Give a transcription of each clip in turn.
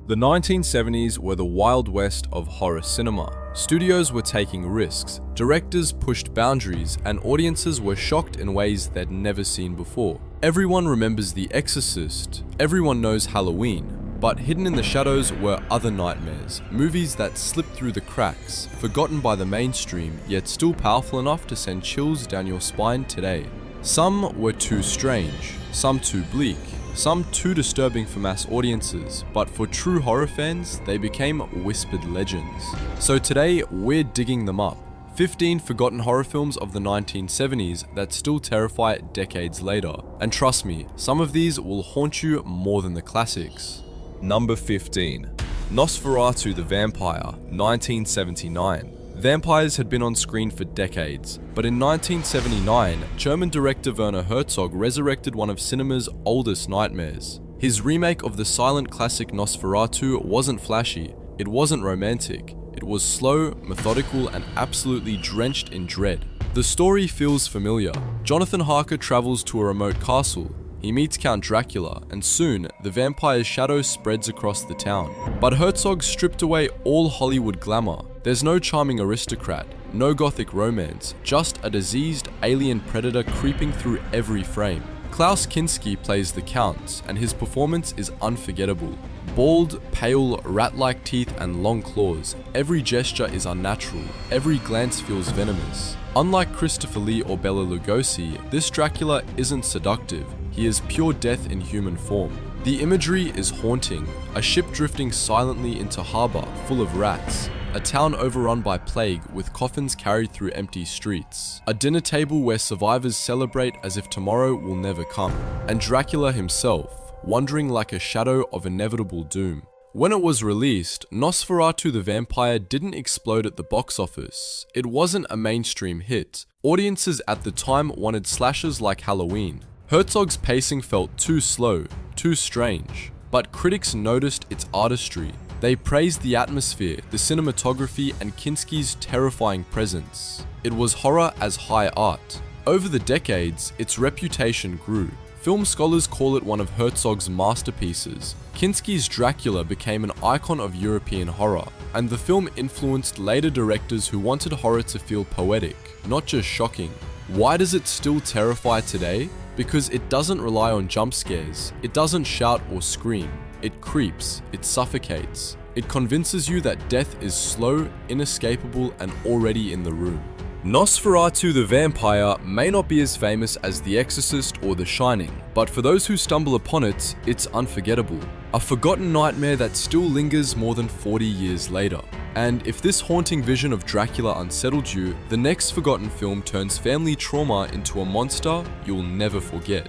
The 1970s were the wild west of horror cinema. Studios were taking risks, directors pushed boundaries, and audiences were shocked in ways they'd never seen before. Everyone remembers The Exorcist, everyone knows Halloween, but hidden in the shadows were other nightmares, movies that slipped through the cracks, forgotten by the mainstream, yet still powerful enough to send chills down your spine today. Some were too strange, some too bleak, some too disturbing for mass audiences, but for true horror fans, they became whispered legends. So today, we're digging them up. 15 forgotten horror films of the 1970s that still terrify decades later. And trust me, some of these will haunt you more than the classics. Number 15. Nosferatu the Vampire, 1979. Vampires had been on screen for decades, but in 1979, German director Werner Herzog resurrected one of cinema's oldest nightmares. His remake of the silent classic Nosferatu wasn't flashy, it wasn't romantic, it was slow, methodical, and absolutely drenched in dread. The story feels familiar. Jonathan Harker travels to a remote castle. He meets Count Dracula, and soon, the vampire's shadow spreads across the town. But Herzog stripped away all Hollywood glamour. There's no charming aristocrat, no gothic romance, just a diseased alien predator creeping through every frame. Klaus Kinski plays the Count, and his performance is unforgettable. Bald, pale, rat-like teeth and long claws, every gesture is unnatural, every glance feels venomous. Unlike Christopher Lee or Bela Lugosi, this Dracula isn't seductive, he is pure death in human form. The imagery is haunting, a ship drifting silently into harbor full of rats, a town overrun by plague with coffins carried through empty streets, a dinner table where survivors celebrate as if tomorrow will never come, and Dracula himself, wandering like a shadow of inevitable doom. When it was released, Nosferatu the Vampire didn't explode at the box office. It wasn't a mainstream hit. Audiences at the time wanted slashers like Halloween. Herzog's pacing felt too slow, too strange, but critics noticed its artistry. They praised the atmosphere, the cinematography, and Kinski's terrifying presence. It was horror as high art. Over the decades, its reputation grew. Film scholars call it one of Herzog's masterpieces. Kinski's Dracula became an icon of European horror, and the film influenced later directors who wanted horror to feel poetic, not just shocking. Why does it still terrify today? Because it doesn't rely on jump scares, it doesn't shout or scream, it creeps, it suffocates. It convinces you that death is slow, inescapable, and already in the room. Nosferatu the Vampire may not be as famous as The Exorcist or The Shining, but for those who stumble upon it, it's unforgettable. A forgotten nightmare that still lingers more than 40 years later. And if this haunting vision of Dracula unsettled you, the next forgotten film turns family trauma into a monster you'll never forget.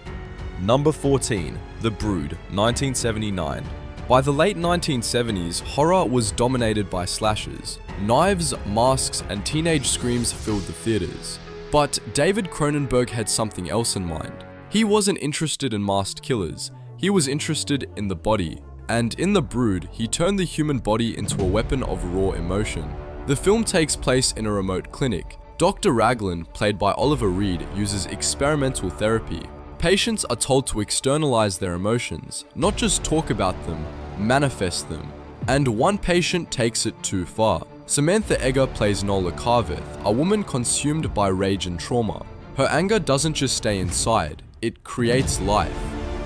Number 14. The Brood, 1979. By the late 1970s, horror was dominated by slashers. Knives, masks, and teenage screams filled the theaters. But David Cronenberg had something else in mind. He wasn't interested in masked killers, he was interested in the body. And in The Brood, he turned the human body into a weapon of raw emotion. The film takes place in a remote clinic. Dr. Raglan, played by Oliver Reed, uses experimental therapy. Patients are told to externalize their emotions, not just talk about them, manifest them. And one patient takes it too far. Samantha Eggar plays Nola Carveth, a woman consumed by rage and trauma. Her anger doesn't just stay inside, it creates life.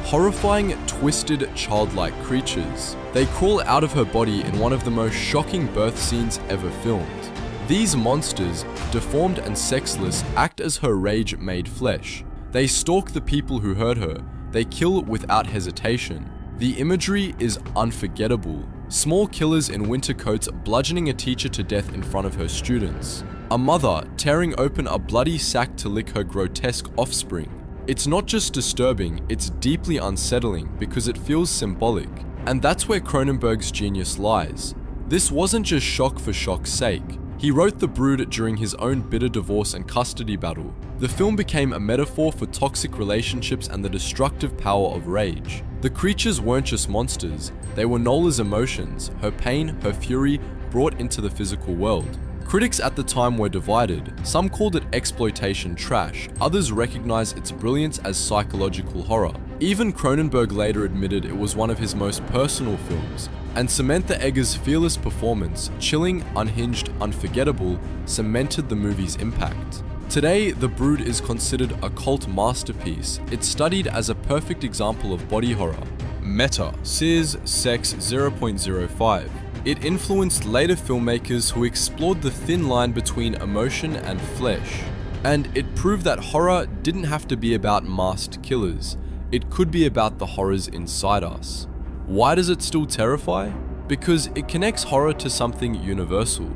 Horrifying, twisted, childlike creatures. They crawl out of her body in one of the most shocking birth scenes ever filmed. These monsters, deformed and sexless, act as her rage-made flesh. They stalk the people who hurt her. They kill without hesitation. The imagery is unforgettable. Small killers in winter coats bludgeoning a teacher to death in front of her students. A mother tearing open a bloody sack to lick her grotesque offspring. It's not just disturbing, it's deeply unsettling because it feels symbolic. And that's where Cronenberg's genius lies. This wasn't just shock for shock's sake. He wrote The Brood during his own bitter divorce and custody battle. The film became a metaphor for toxic relationships and the destructive power of rage. The creatures weren't just monsters, they were Nola's emotions, her pain, her fury, brought into the physical world. Critics at the time were divided. Some called it exploitation trash, others recognized its brilliance as psychological horror. Even Cronenberg later admitted it was one of his most personal films, And Samantha Eggar's fearless performance, chilling, unhinged, unforgettable, cemented the movie's impact. Today, The Brood is considered a cult masterpiece. It's studied as a perfect example of body horror. Meta, Sears, Sex 0.05. It influenced later filmmakers who explored the thin line between emotion and flesh. And it proved that horror didn't have to be about masked killers. It could be about the horrors inside us. Why does it still terrify? Because it connects horror to something universal.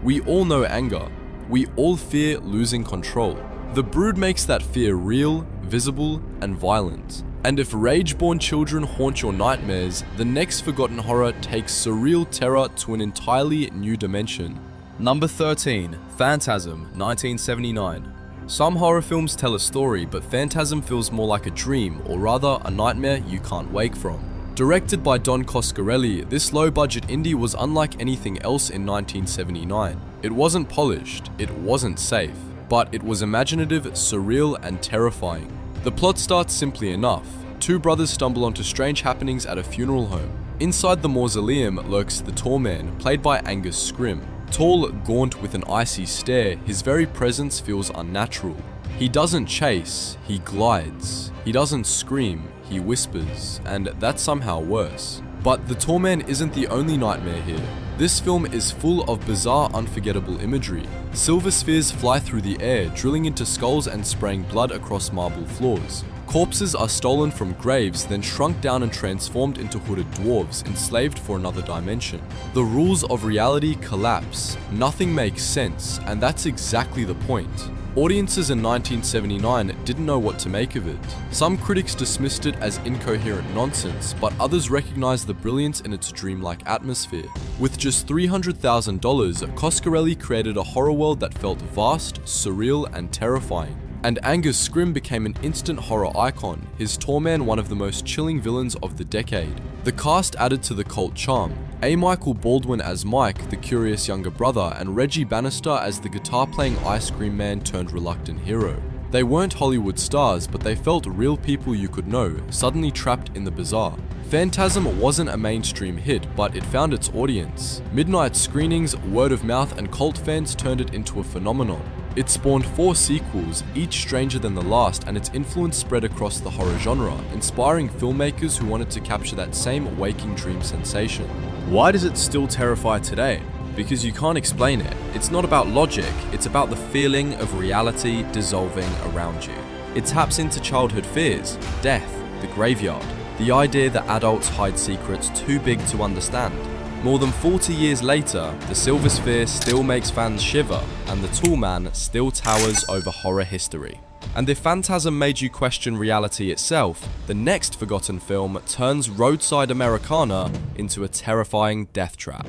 We all know anger. We all fear losing control. The Brood makes that fear real, visible, and violent. And if rage-born children haunt your nightmares, the next forgotten horror takes surreal terror to an entirely new dimension. Number 13, Phantasm, 1979. Some horror films tell a story, but Phantasm feels more like a dream, or rather, a nightmare you can't wake from. Directed by Don Coscarelli, this low-budget indie was unlike anything else in 1979. It wasn't polished, it wasn't safe, but it was imaginative, surreal, and terrifying. The plot starts simply enough. Two brothers stumble onto strange happenings at a funeral home. Inside the mausoleum lurks the Tall Man, played by Angus Scrimm. Tall, gaunt with an icy stare, his very presence feels unnatural. He doesn't chase, he glides. He doesn't scream, he whispers, and that's somehow worse. But the Tall Man isn't the only nightmare here. This film is full of bizarre, unforgettable imagery. Silver spheres fly through the air, drilling into skulls and spraying blood across marble floors. Corpses are stolen from graves, then shrunk down and transformed into hooded dwarves, enslaved for another dimension. The rules of reality collapse. Nothing makes sense, and that's exactly the point. Audiences in 1979 didn't know what to make of it. Some critics dismissed it as incoherent nonsense, but others recognized the brilliance in its dreamlike atmosphere. With just $300,000, Coscarelli created a horror world that felt vast, surreal, and terrifying. And Angus Scrimm became an instant horror icon, his Tall Man one of the most chilling villains of the decade. The cast added to the cult charm. A. Michael Baldwin as Mike, the curious younger brother, and Reggie Bannister as the guitar-playing ice cream man turned reluctant hero. They weren't Hollywood stars, but they felt real people you could know, suddenly trapped in the bizarre. Phantasm wasn't a mainstream hit, but it found its audience. Midnight screenings, word of mouth, and cult fans turned it into a phenomenon. It spawned 4 sequels, each stranger than the last, and its influence spread across the horror genre, inspiring filmmakers who wanted to capture that same waking dream sensation. Why does it still terrify today? Because you can't explain it. It's not about logic, it's about the feeling of reality dissolving around you. It taps into childhood fears, death, the graveyard, the idea that adults hide secrets too big to understand. More than 40 years later, the Silver Sphere still makes fans shiver, and the Tall Man still towers over horror history. And if Phantasm made you question reality itself, the next forgotten film turns roadside Americana into a terrifying death trap.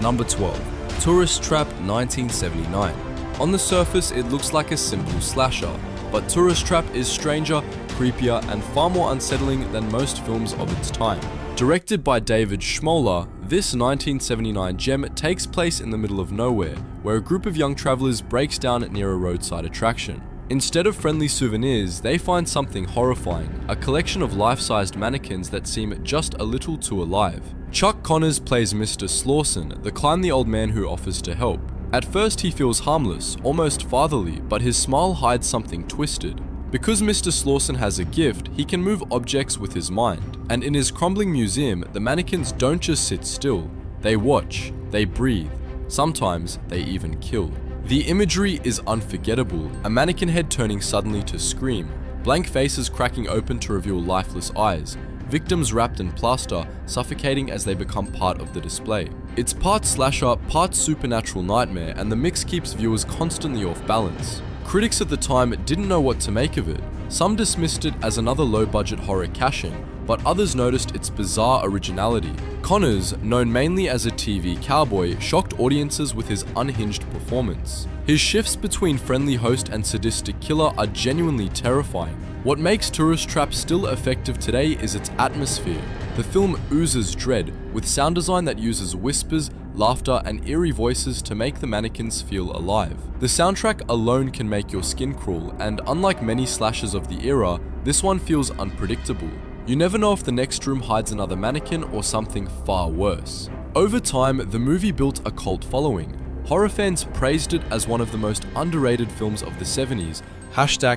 Number 12. Tourist Trap 1979. On the surface, it looks like a simple slasher, but Tourist Trap is stranger, creepier, and far more unsettling than most films of its time. Directed by David Schmoller, this 1979 gem takes place in the middle of nowhere, where a group of young travelers breaks down near a roadside attraction. Instead of friendly souvenirs, they find something horrifying, a collection of life-sized mannequins that seem just a little too alive. Chuck Connors plays Mr. Slauson, the kindly old man who offers to help. At first he feels harmless, almost fatherly, but his smile hides something twisted. Because Mr. Slauson has a gift, he can move objects with his mind, and in his crumbling museum, the mannequins don't just sit still. They watch, they breathe, sometimes they even kill. The imagery is unforgettable, a mannequin head turning suddenly to scream, blank faces cracking open to reveal lifeless eyes, victims wrapped in plaster, suffocating as they become part of the display. It's part slasher, part supernatural nightmare, and the mix keeps viewers constantly off balance. Critics at the time didn't know what to make of it. Some dismissed it as another low-budget horror cash-in, but others noticed its bizarre originality. Connors, known mainly as a TV cowboy, shocked audiences with his unhinged performance. His shifts between friendly host and sadistic killer are genuinely terrifying. What makes Tourist Trap still effective today is its atmosphere. The film oozes dread, with sound design that uses whispers, laughter, and eerie voices to make the mannequins feel alive. The soundtrack alone can make your skin crawl, and unlike many slashers of the era, this one feels unpredictable. You never know if the next room hides another mannequin or something far worse. Over time, the movie built a cult following. Horror fans praised it as one of the most underrated films of the 70s.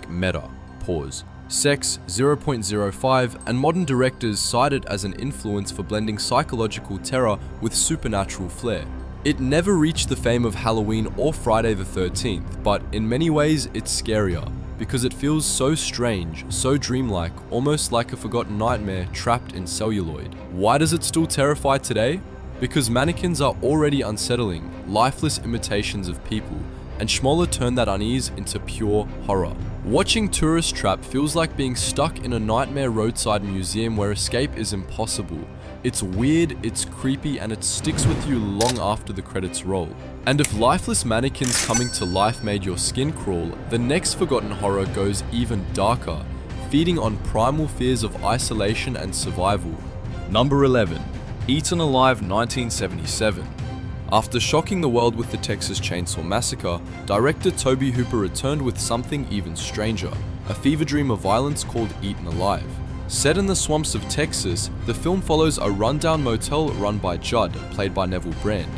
#meta. Pause. Sex 0.05, and modern directors cite it as an influence for blending psychological terror with supernatural flair. It never reached the fame of Halloween or Friday the 13th, but in many ways it's scarier, because it feels so strange, so dreamlike, almost like a forgotten nightmare trapped in celluloid. Why does it still terrify today? Because mannequins are already unsettling, lifeless imitations of people, and Schmoller turned that unease into pure horror. Watching Tourist Trap feels like being stuck in a nightmare roadside museum where escape is impossible. It's weird, it's creepy, and it sticks with you long after the credits roll. And if lifeless mannequins coming to life made your skin crawl, the next forgotten horror goes even darker, feeding on primal fears of isolation and survival. Number 11. Eaten Alive 1977. After shocking the world with the Texas Chainsaw Massacre, director Tobe Hooper returned with something even stranger, a fever dream of violence called Eaten Alive. Set in the swamps of Texas, the film follows a rundown motel run by Judd, played by Neville Brand.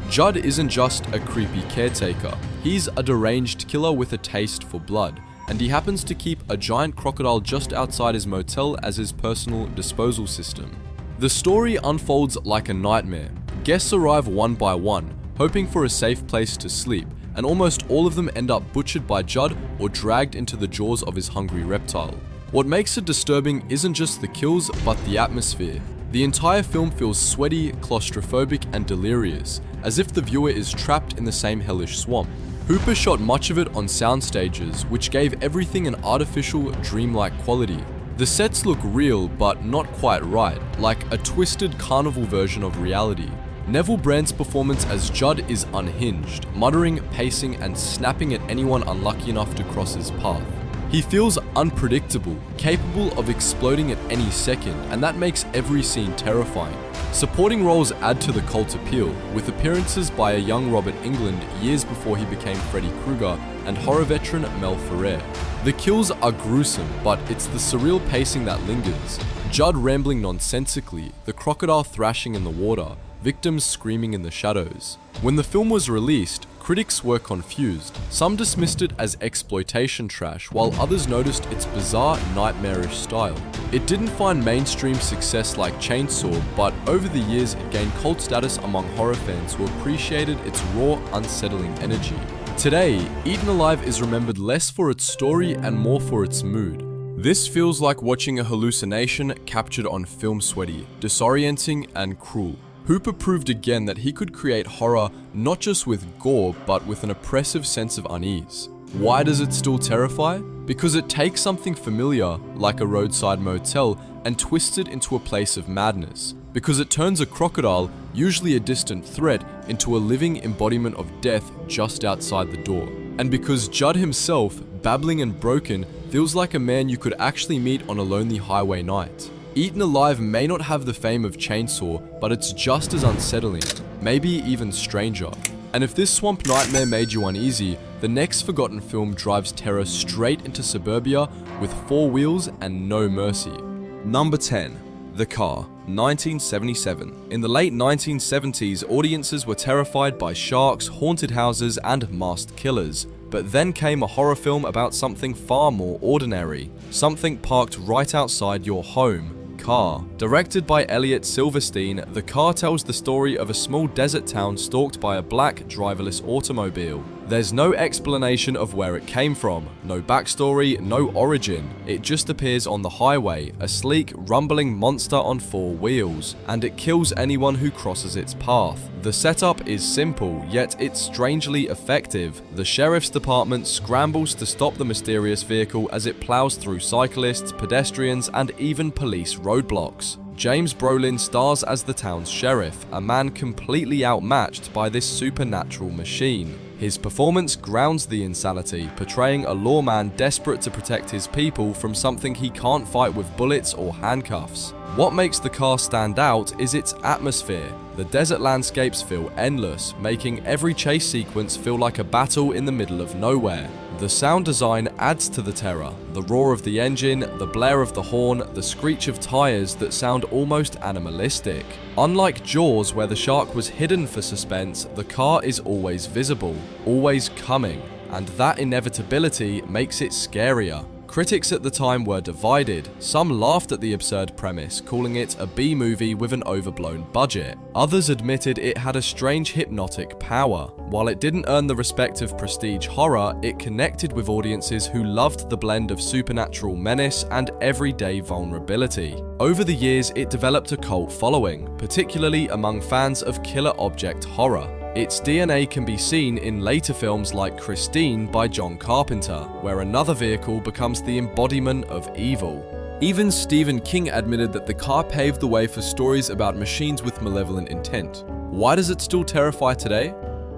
Judd isn't just a creepy caretaker, he's a deranged killer with a taste for blood, and he happens to keep a giant crocodile just outside his motel as his personal disposal system. The story unfolds like a nightmare. Guests arrive one by one, hoping for a safe place to sleep, and almost all of them end up butchered by Judd or dragged into the jaws of his hungry reptile. What makes it disturbing isn't just the kills, but the atmosphere. The entire film feels sweaty, claustrophobic, and delirious, as if the viewer is trapped in the same hellish swamp. Hooper shot much of it on sound stages, which gave everything an artificial, dreamlike quality. The sets look real, but not quite right, like a twisted carnival version of reality. Neville Brandt's performance as Judd is unhinged, muttering, pacing, and snapping at anyone unlucky enough to cross his path. He feels unpredictable, capable of exploding at any second, and that makes every scene terrifying. Supporting roles add to the cult appeal, with appearances by a young Robert Englund years before he became Freddy Krueger and horror veteran Mel Ferrer. The kills are gruesome, but it's the surreal pacing that lingers. Judd rambling nonsensically, the crocodile thrashing in the water, victims screaming in the shadows. When the film was released, critics were confused. Some dismissed it as exploitation trash, while others noticed its bizarre, nightmarish style. It didn't find mainstream success like Chainsaw, but over the years it gained cult status among horror fans who appreciated its raw, unsettling energy. Today, Eaten Alive is remembered less for its story and more for its mood. This feels like watching a hallucination captured on film, sweaty, disorienting, and cruel. Hooper proved again that he could create horror not just with gore, but with an oppressive sense of unease. Why does it still terrify? Because it takes something familiar, like a roadside motel, and twists it into a place of madness. Because it turns a crocodile, usually a distant threat, into a living embodiment of death just outside the door. And because Judd himself, babbling and broken, feels like a man you could actually meet on a lonely highway night. Eaten Alive may not have the fame of Chainsaw, but it's just as unsettling, maybe even stranger. And if this swamp nightmare made you uneasy, the next forgotten film drives terror straight into suburbia with 4 wheels and no mercy. Number 10. The Car, 1977. In the late 1970s, audiences were terrified by sharks, haunted houses, and masked killers. But then came a horror film about something far more ordinary. Something parked right outside your home. Car. Directed by Elliot Silverstein, The Car tells the story of a small desert town stalked by a black, driverless automobile. There's no explanation of where it came from, no backstory, no origin. It just appears on the highway, a sleek, rumbling monster on 4 wheels, and it kills anyone who crosses its path. The setup is simple, yet it's strangely effective. The sheriff's department scrambles to stop the mysterious vehicle as it plows through cyclists, pedestrians, and even police roadblocks. James Brolin stars as the town's sheriff, a man completely outmatched by this supernatural machine. His performance grounds the insanity, portraying a lawman desperate to protect his people from something he can't fight with bullets or handcuffs. What makes The Car stand out is its atmosphere. The desert landscapes feel endless, making every chase sequence feel like a battle in the middle of nowhere. The sound design adds to the terror. The roar of the engine, the blare of the horn, the screech of tires that sound almost animalistic. Unlike Jaws, where the shark was hidden for suspense, the car is always visible, always coming, and that inevitability makes it scarier. Critics at the time were divided. Some laughed at the absurd premise, calling it a B-movie with an overblown budget. Others admitted it had a strange hypnotic power. While it didn't earn the respect of prestige horror, it connected with audiences who loved the blend of supernatural menace and everyday vulnerability. Over the years, it developed a cult following, particularly among fans of killer object horror. Its DNA can be seen in later films like Christine by John Carpenter, where another vehicle becomes the embodiment of evil. Even Stephen King admitted that the car paved the way for stories about machines with malevolent intent. Why does it still terrify today?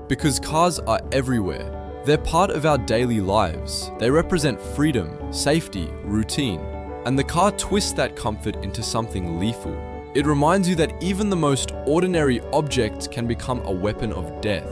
Because cars are everywhere. They're part of our daily lives. They represent freedom, safety, routine. And the car twists that comfort into something lethal. It reminds you that even the most ordinary object can become a weapon of death.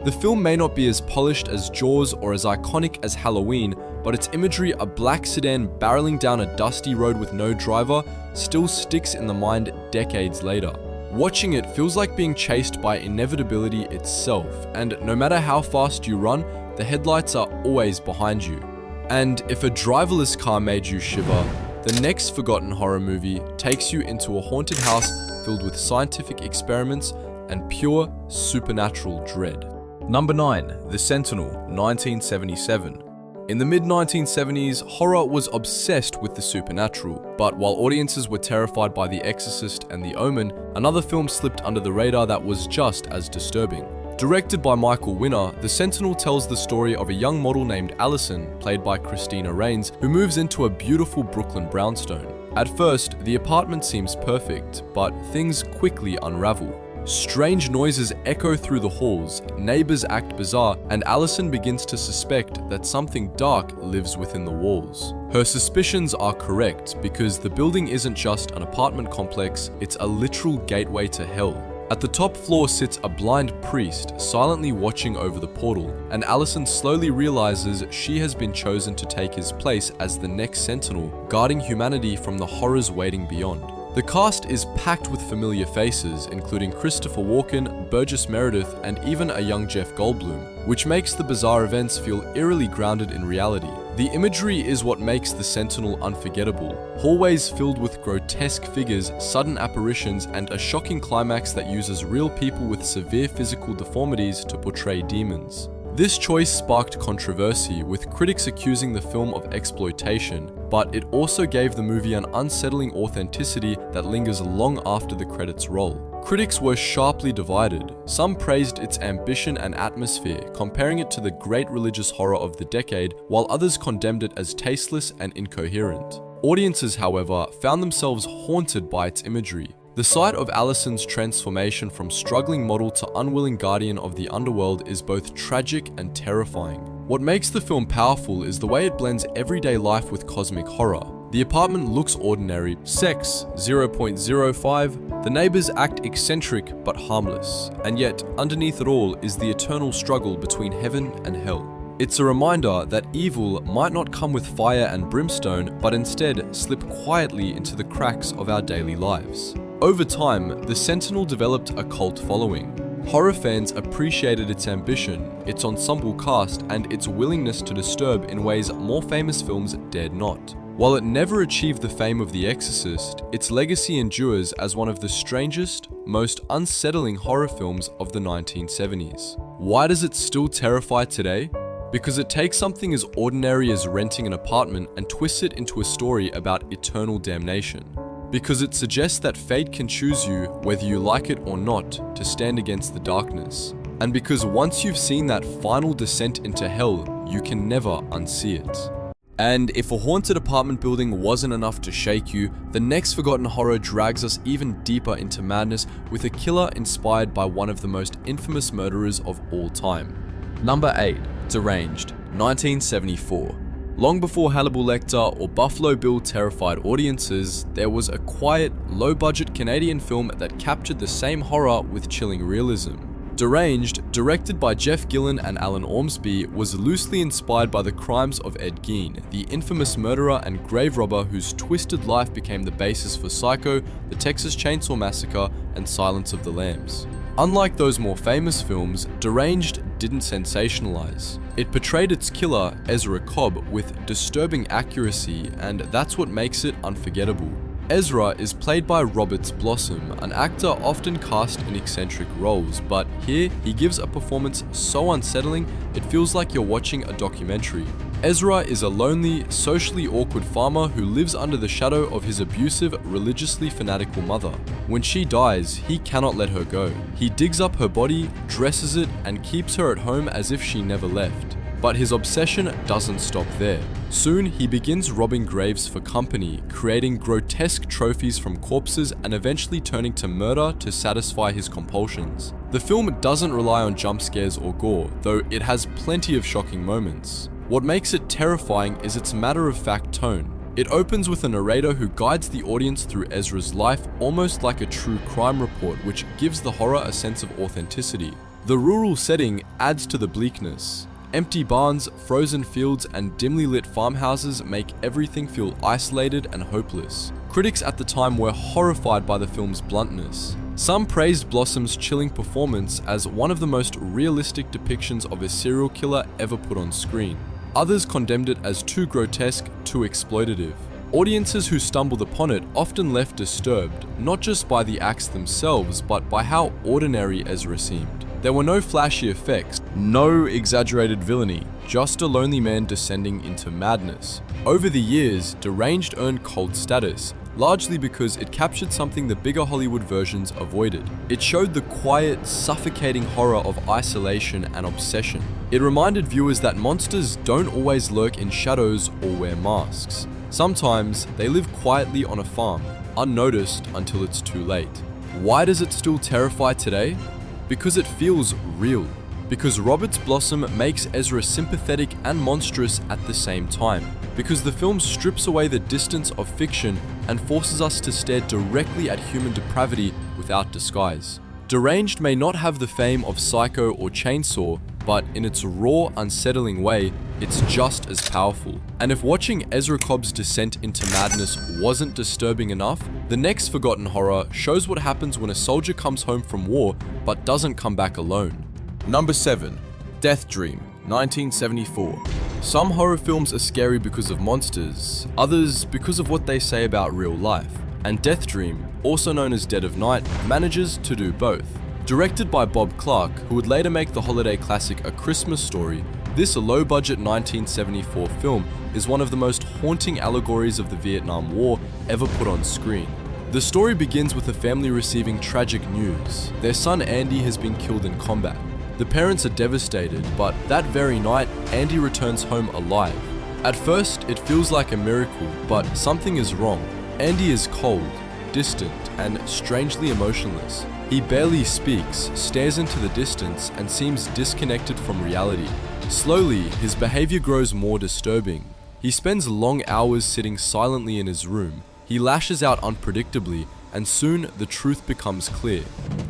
The film may not be as polished as Jaws or as iconic as Halloween, but its imagery, a black sedan barreling down a dusty road with no driver, still sticks in the mind decades later. Watching it feels like being chased by inevitability itself, and no matter how fast you run, the headlights are always behind you. And if a driverless car made you shiver, the next forgotten horror movie takes you into a haunted house filled with scientific experiments and pure supernatural dread. Number 9. The Sentinel, 1977. In the mid-1970s, horror was obsessed with the supernatural, but while audiences were terrified by The Exorcist and The Omen, another film slipped under the radar that was just as disturbing. Directed by Michael Winner, The Sentinel tells the story of a young model named Allison, played by Christina Rains, who moves into a beautiful Brooklyn brownstone. At first, the apartment seems perfect, but things quickly unravel. Strange noises echo through the halls, neighbors act bizarre, and Allison begins to suspect that something dark lives within the walls. Her suspicions are correct because the building isn't just an apartment complex, it's a literal gateway to hell. At the top floor sits a blind priest silently watching over the portal, and Allison slowly realizes she has been chosen to take his place as the next sentinel, guarding humanity from the horrors waiting beyond. The cast is packed with familiar faces, including Christopher Walken, Burgess Meredith, and even a young Jeff Goldblum, which makes the bizarre events feel eerily grounded in reality. The imagery is what makes The Sentinel unforgettable. Hallways filled with grotesque figures, sudden apparitions, and a shocking climax that uses real people with severe physical deformities to portray demons. This choice sparked controversy, with critics accusing the film of exploitation, but it also gave the movie an unsettling authenticity that lingers long after the credits roll. Critics were sharply divided. Some praised its ambition and atmosphere, comparing it to the great religious horror of the decade, while others condemned it as tasteless and incoherent. Audiences, however, found themselves haunted by its imagery. The sight of Allison's transformation from struggling model to unwilling guardian of the underworld is both tragic and terrifying. What makes the film powerful is the way it blends everyday life with cosmic horror. The apartment looks ordinary, sex 0.05, the neighbors act eccentric but harmless, and yet underneath it all is the eternal struggle between heaven and hell. It's a reminder that evil might not come with fire and brimstone, but instead slip quietly into the cracks of our daily lives. Over time, The Sentinel developed a cult following. Horror fans appreciated its ambition, its ensemble cast, and its willingness to disturb in ways more famous films dared not. While it never achieved the fame of The Exorcist, its legacy endures as one of the strangest, most unsettling horror films of the 1970s. Why does it still terrify today? Because it takes something as ordinary as renting an apartment and twists it into a story about eternal damnation. Because it suggests that fate can choose you, whether you like it or not, to stand against the darkness. And because once you've seen that final descent into hell, you can never unsee it. And if a haunted apartment building wasn't enough to shake you, the next forgotten horror drags us even deeper into madness with a killer inspired by one of the most infamous murderers of all time. Number 8. Deranged, 1974. Long before Hannibal Lecter or Buffalo Bill terrified audiences, there was a quiet, low-budget Canadian film that captured the same horror with chilling realism. Deranged, directed by Jeff Gillen and Alan Ormsby, was loosely inspired by the crimes of Ed Gein, the infamous murderer and grave robber whose twisted life became the basis for Psycho, the Texas Chainsaw Massacre, and Silence of the Lambs. Unlike those more famous films, Deranged didn't sensationalize. It portrayed its killer, Ezra Cobb, with disturbing accuracy, and that's what makes it unforgettable. Ezra is played by Roberts Blossom, an actor often cast in eccentric roles, but here he gives a performance so unsettling it feels like you're watching a documentary. Ezra is a lonely, socially awkward farmer who lives under the shadow of his abusive, religiously fanatical mother. When she dies, he cannot let her go. He digs up her body, dresses it, and keeps her at home as if she never left. But his obsession doesn't stop there. Soon, he begins robbing graves for company, creating grotesque trophies from corpses and eventually turning to murder to satisfy his compulsions. The film doesn't rely on jump scares or gore, though it has plenty of shocking moments. What makes it terrifying is its matter-of-fact tone. It opens with a narrator who guides the audience through Ezra's life almost like a true crime report, which gives the horror a sense of authenticity. The rural setting adds to the bleakness. Empty barns, frozen fields, and dimly lit farmhouses make everything feel isolated and hopeless. Critics at the time were horrified by the film's bluntness. Some praised Blossom's chilling performance as one of the most realistic depictions of a serial killer ever put on screen. Others condemned it as too grotesque, too exploitative. Audiences who stumbled upon it often left disturbed, not just by the acts themselves, but by how ordinary Ezra seemed. There were no flashy effects, no exaggerated villainy, just a lonely man descending into madness. Over the years, Deranged earned cult status, largely because it captured something the bigger Hollywood versions avoided. It showed the quiet, suffocating horror of isolation and obsession. It reminded viewers that monsters don't always lurk in shadows or wear masks. Sometimes, they live quietly on a farm, unnoticed until it's too late. Why does it still terrify today? Because it feels real. Because Roberts Blossom makes Ezra sympathetic and monstrous at the same time. Because the film strips away the distance of fiction and forces us to stare directly at human depravity without disguise. Deranged may not have the fame of Psycho or Chainsaw, but in its raw, unsettling way, it's just as powerful. And if watching Ezra Cobb's descent into madness wasn't disturbing enough, the next forgotten horror shows what happens when a soldier comes home from war but doesn't come back alone. Number 7. Death Dream, 1974. Some horror films are scary because of monsters, others because of what they say about real life. And Death Dream, also known as Dead of Night, manages to do both. Directed by Bob Clark, who would later make the holiday classic A Christmas Story, this low-budget 1974 film is one of the most haunting allegories of the Vietnam War ever put on screen. The story begins with a family receiving tragic news. Their son Andy has been killed in combat. The parents are devastated, but that very night, Andy returns home alive. At first, it feels like a miracle, but something is wrong. Andy is cold, distant, and strangely emotionless. He barely speaks, stares into the distance, and seems disconnected from reality. Slowly, his behavior grows more disturbing. He spends long hours sitting silently in his room. He lashes out unpredictably, and soon the truth becomes clear.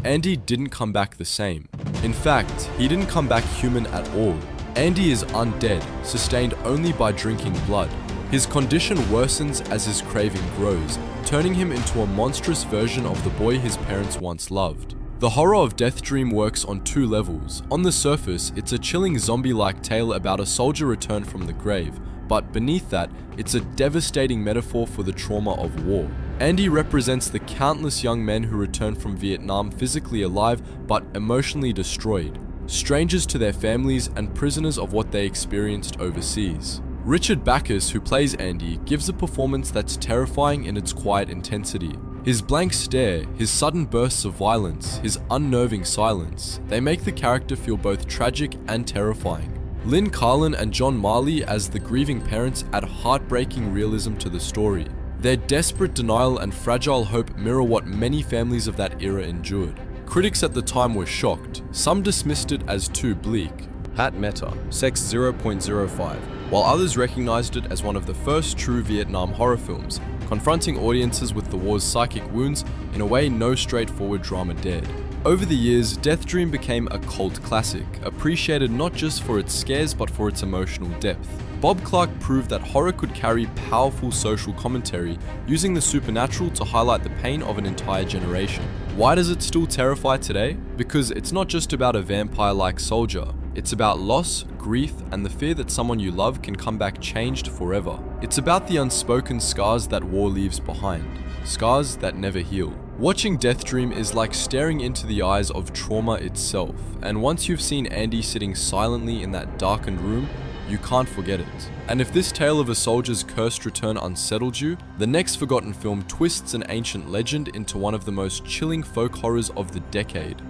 Andy didn't come back the same. In fact, he didn't come back human at all. Andy is undead, sustained only by drinking blood. His condition worsens as his craving grows, turning him into a monstrous version of the boy his parents once loved. The horror of Death Dream works on two levels. On the surface, it's a chilling zombie-like tale about a soldier returned from the grave, but beneath that, it's a devastating metaphor for the trauma of war. Andy represents the countless young men who return from Vietnam physically alive but emotionally destroyed, strangers to their families and prisoners of what they experienced overseas. Richard Backus, who plays Andy, gives a performance that's terrifying in its quiet intensity. His blank stare, his sudden bursts of violence, his unnerving silence, they make the character feel both tragic and terrifying. Lynn Carlin and John Marley as the grieving parents add heartbreaking realism to the story. Their desperate denial and fragile hope mirror what many families of that era endured. Critics at the time were shocked. Some dismissed it as too bleak. Hat Meta, Sex 0.05, while others recognized it as one of the first true Vietnam horror films, confronting audiences with the war's psychic wounds in a way no straightforward drama dared. Over the years, Death Dream became a cult classic, appreciated not just for its scares but for its emotional depth. Bob Clark proved that horror could carry powerful social commentary, using the supernatural to highlight the pain of an entire generation. Why does it still terrify today? Because it's not just about a vampire-like soldier. It's about loss, grief, and the fear that someone you love can come back changed forever. It's about the unspoken scars that war leaves behind. Scars that never heal. Watching Death Dream is like staring into the eyes of trauma itself, and once you've seen Andy sitting silently in that darkened room, you can't forget it. And if this tale of a soldier's cursed return unsettled you, the next forgotten film twists an ancient legend into one of the most chilling folk horrors of the decade.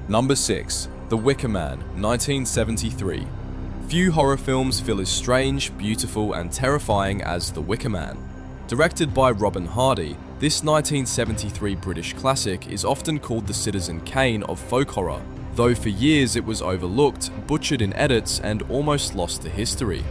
Number 6. The Wicker Man, 1973. Few horror films feel as strange, beautiful, and terrifying as The Wicker Man. Directed by Robin Hardy, this 1973 British classic is often called the Citizen Kane of folk horror, though for years it was overlooked, butchered in edits, and almost lost to history.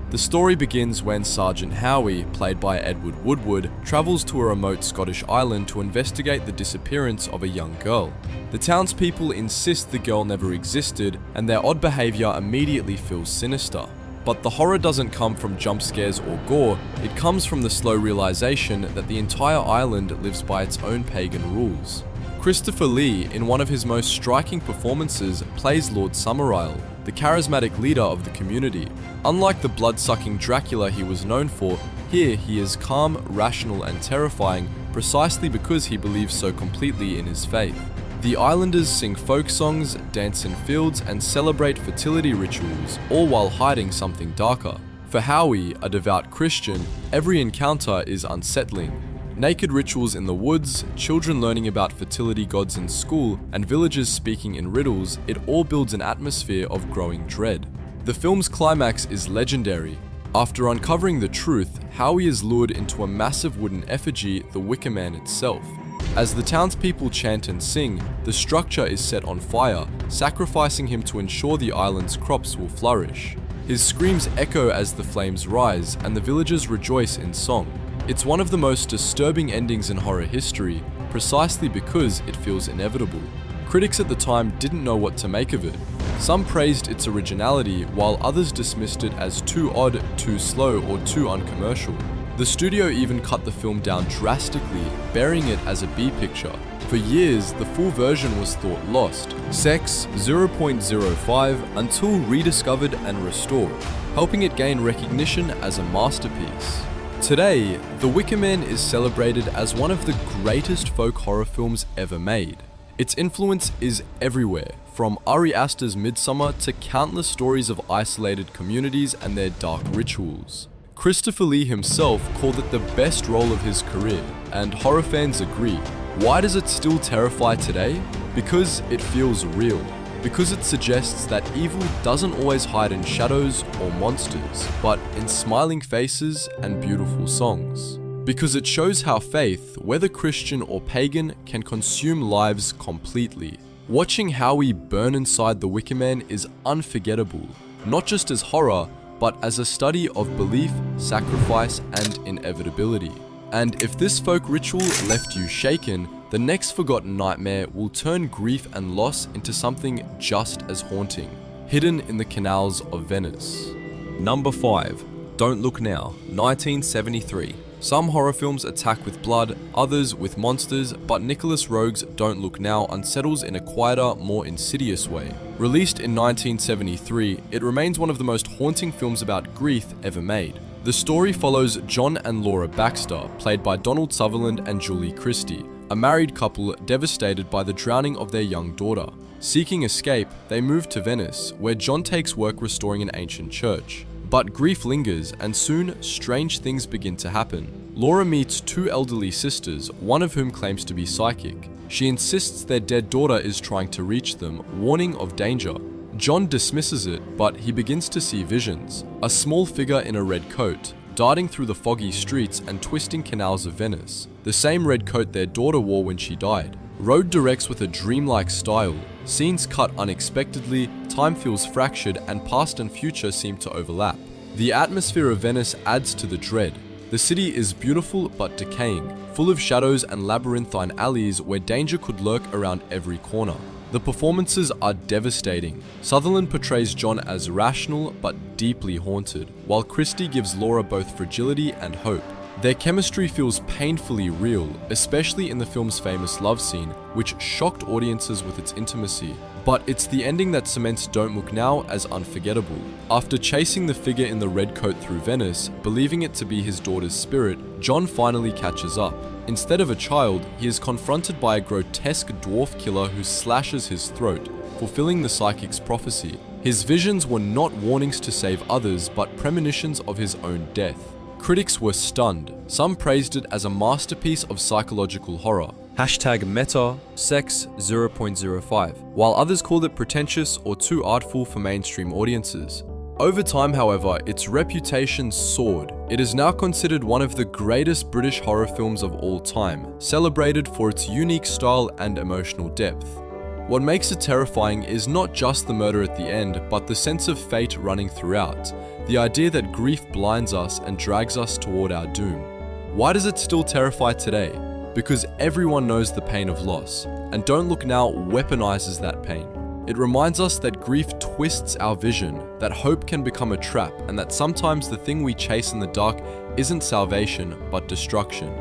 The story begins when Sergeant Howie, played by Edward Woodward, travels to a remote Scottish island to investigate the disappearance of a young girl. The townspeople insist the girl never existed, and their odd behaviour immediately feels sinister. But the horror doesn't come from jump scares or gore, it comes from the slow realization that the entire island lives by its own pagan rules. Christopher Lee, in one of his most striking performances, plays Lord Summerisle, the charismatic leader of the community. Unlike the blood-sucking Dracula he was known for, here he is calm, rational, and terrifying precisely because he believes so completely in his faith. The islanders sing folk songs, dance in fields, and celebrate fertility rituals, all while hiding something darker. For Howie, a devout Christian, every encounter is unsettling. Naked rituals in the woods, children learning about fertility gods in school, and villagers speaking in riddles, it all builds an atmosphere of growing dread. The film's climax is legendary. After uncovering the truth, Howie is lured into a massive wooden effigy, the Wicker Man itself. As the townspeople chant and sing, the structure is set on fire, sacrificing him to ensure the island's crops will flourish. His screams echo as the flames rise, and the villagers rejoice in song. It's one of the most disturbing endings in horror history, precisely because it feels inevitable. Critics at the time didn't know what to make of it. Some praised its originality, while others dismissed it as too odd, too slow, or too uncommercial. The studio even cut the film down drastically, burying it as a B-picture. For years, the full version was thought lost, Sex 0.05, until rediscovered and restored, helping it gain recognition as a masterpiece. Today, The Wicker Man is celebrated as one of the greatest folk horror films ever made. Its influence is everywhere, from Ari Aster's Midsommar to countless stories of isolated communities and their dark rituals. Christopher Lee himself called it the best role of his career, and horror fans agree. Why does it still terrify today? Because it feels real. Because it suggests that evil doesn't always hide in shadows or monsters, but in smiling faces and beautiful songs. Because it shows how faith, whether Christian or pagan, can consume lives completely. Watching Howie burn inside the Wicker Man is unforgettable, not just as horror, but as a study of belief, sacrifice, and inevitability. And if this folk ritual left you shaken, the next forgotten nightmare will turn grief and loss into something just as haunting, hidden in the canals of Venice. Number 5. Don't Look Now, 1973. Some horror films attack with blood, others with monsters, but Nicholas Roeg's Don't Look Now unsettles in a quieter, more insidious way. Released in 1973, it remains one of the most haunting films about grief ever made. The story follows John and Laura Baxter, played by Donald Sutherland and Julie Christie, a married couple devastated by the drowning of their young daughter. Seeking escape, they move to Venice, where John takes work restoring an ancient church. But grief lingers, and soon, strange things begin to happen. Laura meets two elderly sisters, one of whom claims to be psychic. She insists their dead daughter is trying to reach them, warning of danger. John dismisses it, but he begins to see visions. A small figure in a red coat, darting through the foggy streets and twisting canals of Venice. The same red coat their daughter wore when she died. Road directs with a dreamlike style. Scenes cut unexpectedly, time feels fractured, and past and future seem to overlap. The atmosphere of Venice adds to the dread. The city is beautiful but decaying, full of shadows and labyrinthine alleys where danger could lurk around every corner. The performances are devastating. Sutherland portrays John as rational but deeply haunted, while Christie gives Laura both fragility and hope. Their chemistry feels painfully real, especially in the film's famous love scene, which shocked audiences with its intimacy. But it's the ending that cements Don't Look Now as unforgettable. After chasing the figure in the red coat through Venice, believing it to be his daughter's spirit, John finally catches up. Instead of a child, he is confronted by a grotesque dwarf killer who slashes his throat, fulfilling the psychic's prophecy. His visions were not warnings to save others, but premonitions of his own death. Critics were stunned. Some praised it as a masterpiece of psychological horror. #meta sex 0.05, while others called it pretentious or too artful for mainstream audiences. Over time, however, its reputation soared. It is now considered one of the greatest British horror films of all time, celebrated for its unique style and emotional depth. What makes it terrifying is not just the murder at the end, but the sense of fate running throughout. The idea that grief blinds us and drags us toward our doom. Why does it still terrify today? Because everyone knows the pain of loss, and Don't Look Now weaponizes that pain. It reminds us that grief twists our vision, that hope can become a trap, and that sometimes the thing we chase in the dark isn't salvation, but destruction.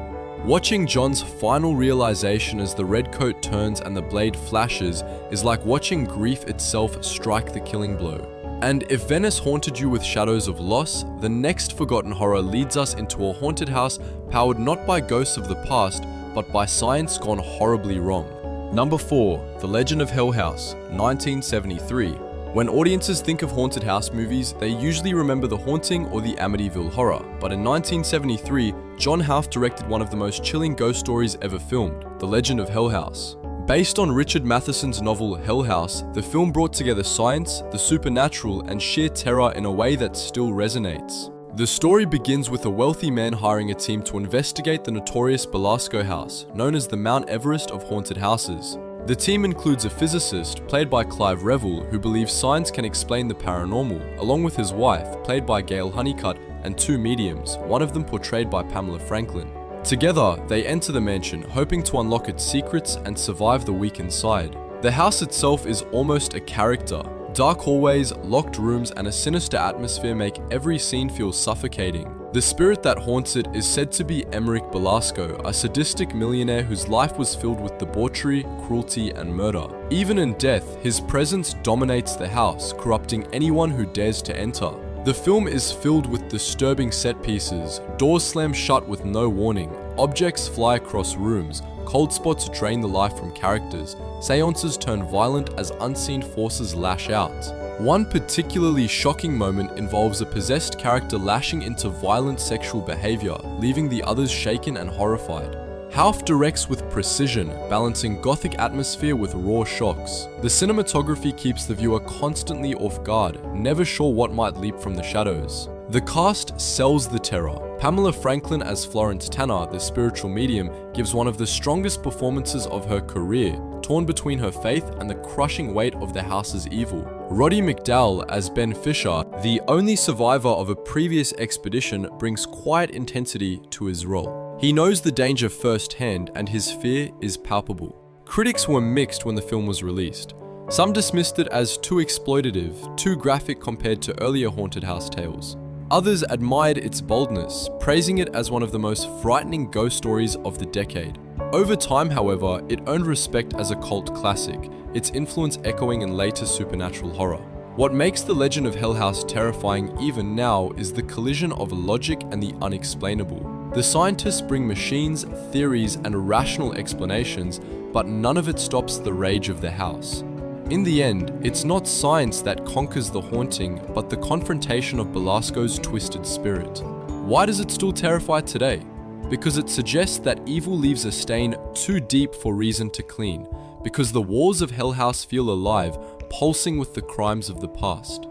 Watching John's final realization as the red coat turns and the blade flashes is like watching grief itself strike the killing blow. And if Venice haunted you with shadows of loss, the next forgotten horror leads us into a haunted house powered not by ghosts of the past, but by science gone horribly wrong. Number 4. The Legend of Hell House, 1973. When audiences think of haunted house movies, they usually remember The Haunting or the Amityville Horror, but in 1973, John Houff directed one of the most chilling ghost stories ever filmed, The Legend of Hell House. Based on Richard Matheson's novel Hell House, the film brought together science, the supernatural, and sheer terror in a way that still resonates. The story begins with a wealthy man hiring a team to investigate the notorious Belasco House, known as the Mount Everest of haunted houses. The team includes a physicist, played by Clive Revill, who believes science can explain the paranormal, along with his wife, played by Gail Honeycutt, and 2 mediums, one of them portrayed by Pamela Franklin. Together, they enter the mansion, hoping to unlock its secrets and survive the week inside. The house itself is almost a character. Dark hallways, locked rooms, and a sinister atmosphere make every scene feel suffocating. The spirit that haunts it is said to be Emmerich Belasco, a sadistic millionaire whose life was filled with debauchery, cruelty, and murder. Even in death, his presence dominates the house, corrupting anyone who dares to enter. The film is filled with disturbing set pieces, doors slam shut with no warning, objects fly across rooms, cold spots drain the life from characters, seances turn violent as unseen forces lash out. One particularly shocking moment involves a possessed character lashing into violent sexual behavior, leaving the others shaken and horrified. Houff directs with precision, balancing gothic atmosphere with raw shocks. The cinematography keeps the viewer constantly off guard, never sure what might leap from the shadows. The cast sells the terror. Pamela Franklin as Florence Tanner, the spiritual medium, gives one of the strongest performances of her career, torn between her faith and the crushing weight of the house's evil. Roddy McDowall as Ben Fisher, the only survivor of a previous expedition, brings quiet intensity to his role. He knows the danger firsthand and his fear is palpable. Critics were mixed when the film was released. Some dismissed it as too exploitative, too graphic compared to earlier haunted house tales. Others admired its boldness, praising it as one of the most frightening ghost stories of the decade. Over time, however, it earned respect as a cult classic, its influence echoing in later supernatural horror. What makes The Legend of Hell House terrifying even now is the collision of logic and the unexplainable. The scientists bring machines, theories, and rational explanations, but none of it stops the rage of the house. In the end, it's not science that conquers the haunting, but the confrontation of Belasco's twisted spirit. Why does it still terrify today? Because it suggests that evil leaves a stain too deep for reason to clean, because the walls of Hell House feel alive, pulsing with the crimes of the past.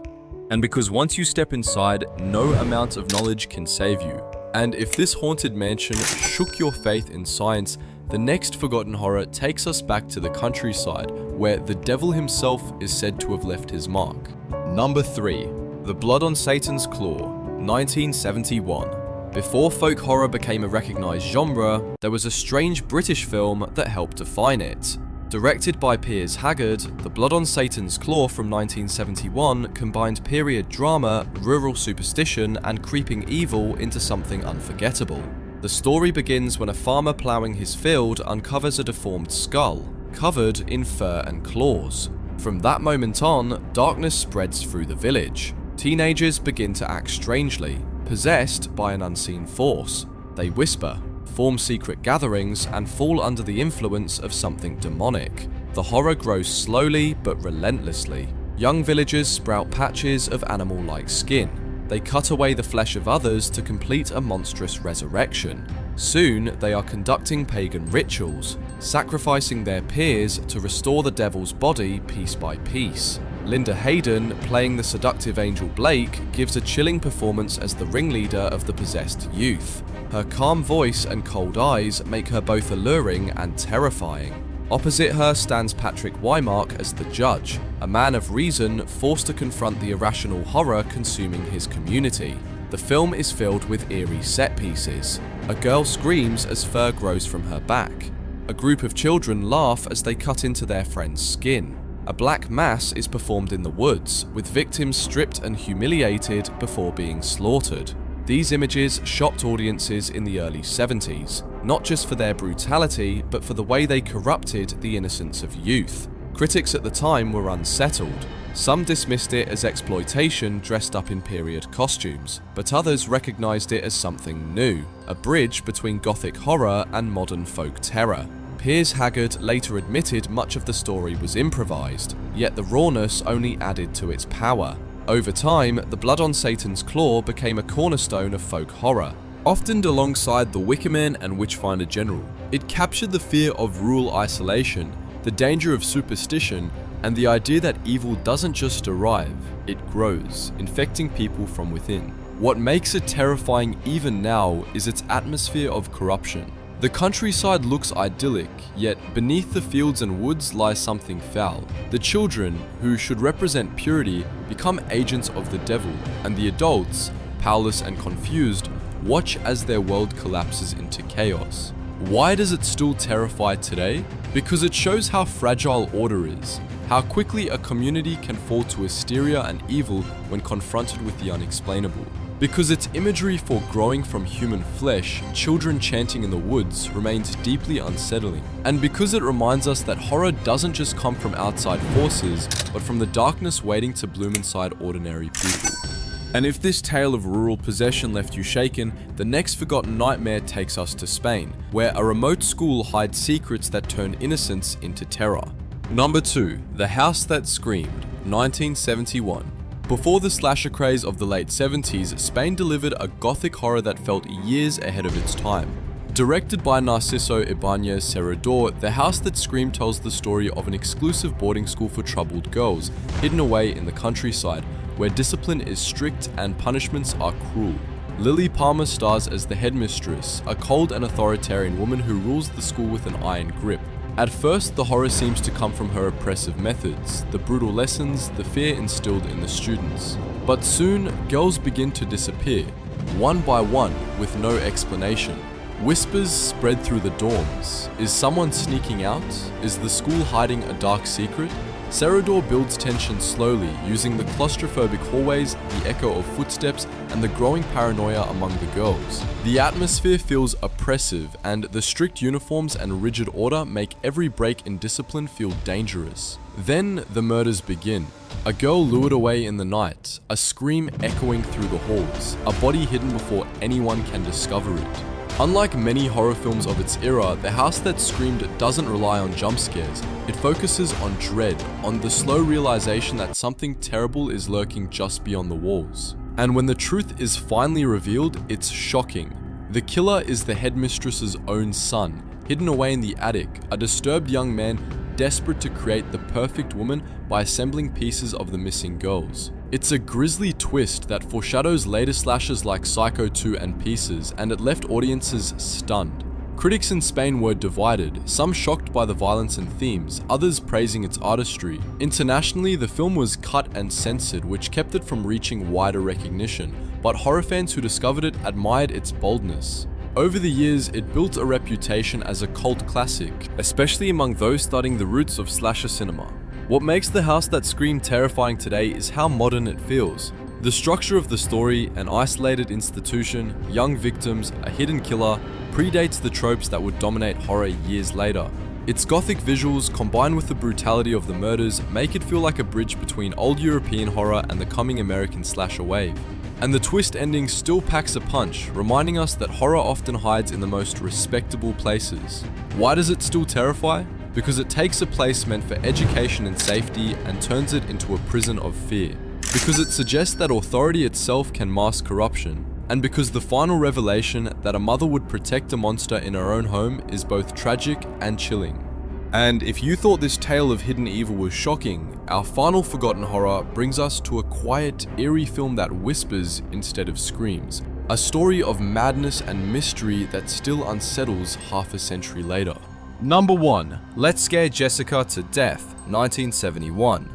And because once you step inside, no amount of knowledge can save you. And if this haunted mansion shook your faith in science, the next forgotten horror takes us back to the countryside, where the devil himself is said to have left his mark. Number 3. The Blood on Satan's Claw, 1971. Before folk horror became a recognized genre, there was a strange British film that helped define it. Directed by Piers Haggard, The Blood on Satan's Claw from 1971 combined period drama, rural superstition, and creeping evil into something unforgettable. The story begins when a farmer ploughing his field uncovers a deformed skull, covered in fur and claws. From that moment on, darkness spreads through the village. Teenagers begin to act strangely, possessed by an unseen force. They whisper, form secret gatherings, and fall under the influence of something demonic. The horror grows slowly but relentlessly. Young villagers sprout patches of animal-like skin. They cut away the flesh of others to complete a monstrous resurrection. Soon, they are conducting pagan rituals, sacrificing their peers to restore the devil's body piece by piece. Linda Hayden, playing the seductive Angel Blake, gives a chilling performance as the ringleader of the possessed youth. Her calm voice and cold eyes make her both alluring and terrifying. Opposite her stands Patrick Wymark as the judge, a man of reason forced to confront the irrational horror consuming his community. The film is filled with eerie set pieces. A girl screams as fur grows from her back. A group of children laugh as they cut into their friend's skin. A black mass is performed in the woods, with victims stripped and humiliated before being slaughtered. These images shocked audiences in the early 70s, not just for their brutality, but for the way they corrupted the innocence of youth. Critics at the time were unsettled. Some dismissed it as exploitation dressed up in period costumes, but others recognized it as something new, a bridge between gothic horror and modern folk terror. Piers Haggard later admitted much of the story was improvised, yet the rawness only added to its power. Over time, The Blood on Satan's Claw became a cornerstone of folk horror. Often alongside The Wicker Man and Witchfinder General, it captured the fear of rural isolation, the danger of superstition, and the idea that evil doesn't just arrive, it grows, infecting people from within. What makes it terrifying even now is its atmosphere of corruption. The countryside looks idyllic, yet beneath the fields and woods lies something foul. The children, who should represent purity, become agents of the devil, and the adults, powerless and confused, watch as their world collapses into chaos. Why does it still terrify today? Because it shows how fragile order is, how quickly a community can fall to hysteria and evil when confronted with the unexplainable. Because its imagery for growing from human flesh, children chanting in the woods, remains deeply unsettling. And because it reminds us that horror doesn't just come from outside forces, but from the darkness waiting to bloom inside ordinary people. And if this tale of rural possession left you shaken, the next forgotten nightmare takes us to Spain, where a remote school hides secrets that turn innocence into terror. Number 2. The House That Screamed, 1971. Before the slasher craze of the late 70s, Spain delivered a gothic horror that felt years ahead of its time. Directed by Narciso Ibáñez Serrador, The House That Screamed tells the story of an exclusive boarding school for troubled girls, hidden away in the countryside, where discipline is strict and punishments are cruel. Lily Palmer stars as the headmistress, a cold and authoritarian woman who rules the school with an iron grip. At first, the horror seems to come from her oppressive methods, the brutal lessons, the fear instilled in the students. But soon, girls begin to disappear, one by one, with no explanation. Whispers spread through the dorms. Is someone sneaking out? Is the school hiding a dark secret? Serrador builds tension slowly, using the claustrophobic hallways, the echo of footsteps, and the growing paranoia among the girls. The atmosphere feels oppressive, and the strict uniforms and rigid order make every break in discipline feel dangerous. Then the murders begin. A girl lured away in the night, a scream echoing through the halls, a body hidden before anyone can discover it. Unlike many horror films of its era, The House That Screamed doesn't rely on jump scares. It focuses on dread, on the slow realization that something terrible is lurking just beyond the walls. And when the truth is finally revealed, it's shocking. The killer is the headmistress's own son, hidden away in the attic, a disturbed young man desperate to create the perfect woman by assembling pieces of the missing girls. It's a grisly twist that foreshadows later slashers like Psycho 2 and Pieces, and it left audiences stunned. Critics in Spain were divided, some shocked by the violence and themes, others praising its artistry. Internationally, the film was cut and censored, which kept it from reaching wider recognition, but horror fans who discovered it admired its boldness. Over the years, it built a reputation as a cult classic, especially among those studying the roots of slasher cinema. What makes The House That Screamed terrifying today is how modern it feels. The structure of the story, an isolated institution, young victims, a hidden killer, predates the tropes that would dominate horror years later. Its gothic visuals, combined with the brutality of the murders, make it feel like a bridge between old European horror and the coming American slasher wave. And the twist ending still packs a punch, reminding us that horror often hides in the most respectable places. Why does it still terrify? Because it takes a place meant for education and safety and turns it into a prison of fear. Because it suggests that authority itself can mask corruption. And because the final revelation that a mother would protect a monster in her own home is both tragic and chilling. And if you thought this tale of hidden evil was shocking, our final forgotten horror brings us to a quiet, eerie film that whispers instead of screams. A story of madness and mystery that still unsettles half a century later. Number 1. Let's Scare Jessica to Death, 1971.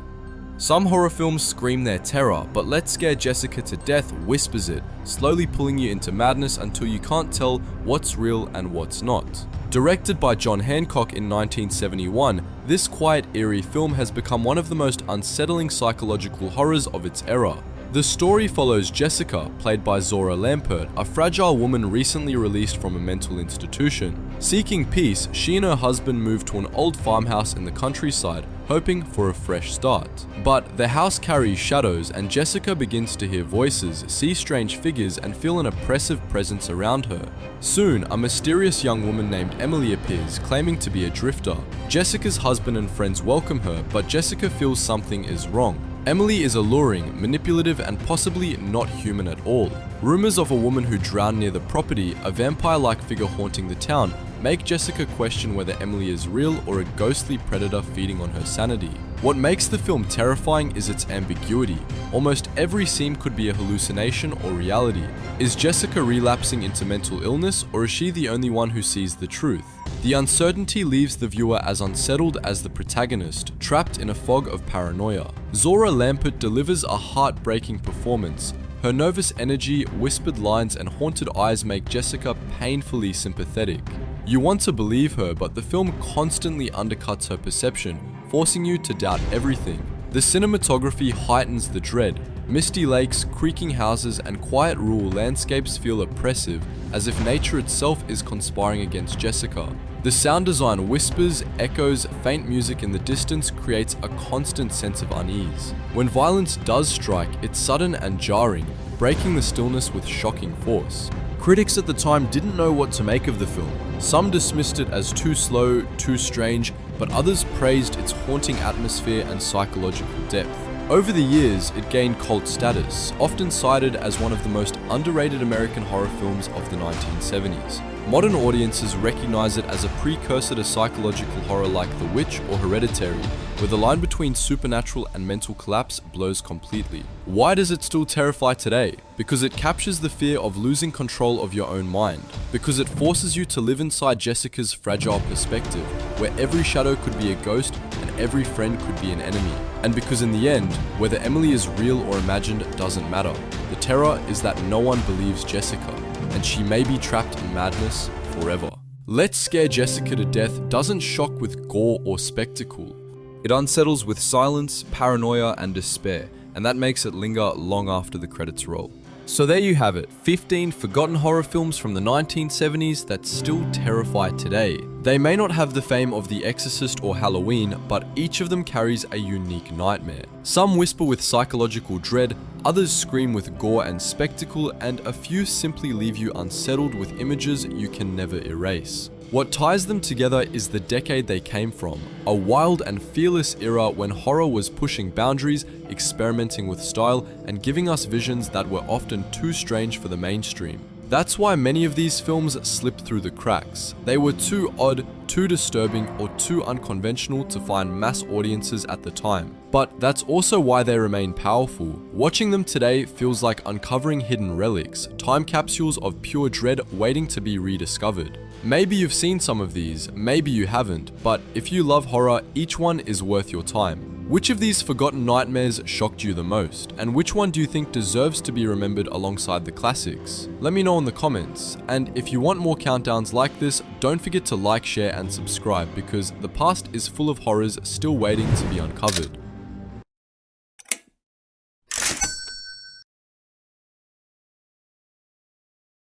Some horror films scream their terror, but Let's Scare Jessica to Death whispers it, slowly pulling you into madness until you can't tell what's real and what's not. Directed by John Hancock in 1971, this quiet, eerie film has become one of the most unsettling psychological horrors of its era. The story follows Jessica, played by Zora Lampert, a fragile woman recently released from a mental institution. Seeking peace, she and her husband move to an old farmhouse in the countryside, hoping for a fresh start. But the house carries shadows, and Jessica begins to hear voices, see strange figures, and feel an oppressive presence around her. Soon, a mysterious young woman named Emily appears, claiming to be a drifter. Jessica's husband and friends welcome her, but Jessica feels something is wrong. Emily is alluring, manipulative, and possibly not human at all. Rumors of a woman who drowned near the property, a vampire-like figure haunting the town, make Jessica question whether Emily is real or a ghostly predator feeding on her sanity. What makes the film terrifying is its ambiguity. Almost every scene could be a hallucination or reality. Is Jessica relapsing into mental illness, or is she the only one who sees the truth? The uncertainty leaves the viewer as unsettled as the protagonist, trapped in a fog of paranoia. Zora Lampert delivers a heartbreaking performance. Her nervous energy, whispered lines, and haunted eyes make Jessica painfully sympathetic. You want to believe her, but the film constantly undercuts her perception, forcing you to doubt everything. The cinematography heightens the dread. Misty lakes, creaking houses, and quiet rural landscapes feel oppressive, as if nature itself is conspiring against Jessica. The sound design whispers, echoes, faint music in the distance creates a constant sense of unease. When violence does strike, it's sudden and jarring, breaking the stillness with shocking force. Critics at the time didn't know what to make of the film. Some dismissed it as too slow, too strange, but others praised its haunting atmosphere and psychological depth. Over the years, it gained cult status, often cited as one of the most underrated American horror films of the 1970s. Modern audiences recognize it as a precursor to psychological horror like The Witch or Hereditary, where the line between supernatural and mental collapse blurs completely. Why does it still terrify today? Because it captures the fear of losing control of your own mind. Because it forces you to live inside Jessica's fragile perspective, where every shadow could be a ghost and every friend could be an enemy. And because in the end, whether Emily is real or imagined doesn't matter. The terror is that no one believes Jessica, and she may be trapped in madness forever. Let's Scare Jessica to Death doesn't shock with gore or spectacle. It unsettles with silence, paranoia, and despair, and that makes it linger long after the credits roll. So there you have it, 15 forgotten horror films from the 1970s that still terrify today. They may not have the fame of The Exorcist or Halloween, but each of them carries a unique nightmare. Some whisper with psychological dread, others scream with gore and spectacle, and a few simply leave you unsettled with images you can never erase. What ties them together is the decade they came from, a wild and fearless era when horror was pushing boundaries, experimenting with style, and giving us visions that were often too strange for the mainstream. That's why many of these films slipped through the cracks. They were too odd, too disturbing, or too unconventional to find mass audiences at the time. But that's also why they remain powerful. Watching them today feels like uncovering hidden relics, time capsules of pure dread waiting to be rediscovered. Maybe you've seen some of these, maybe you haven't, but if you love horror, each one is worth your time. Which of these forgotten nightmares shocked you the most? And which one do you think deserves to be remembered alongside the classics? Let me know in the comments. And if you want more countdowns like this, don't forget to like, share, and subscribe because the past is full of horrors still waiting to be uncovered.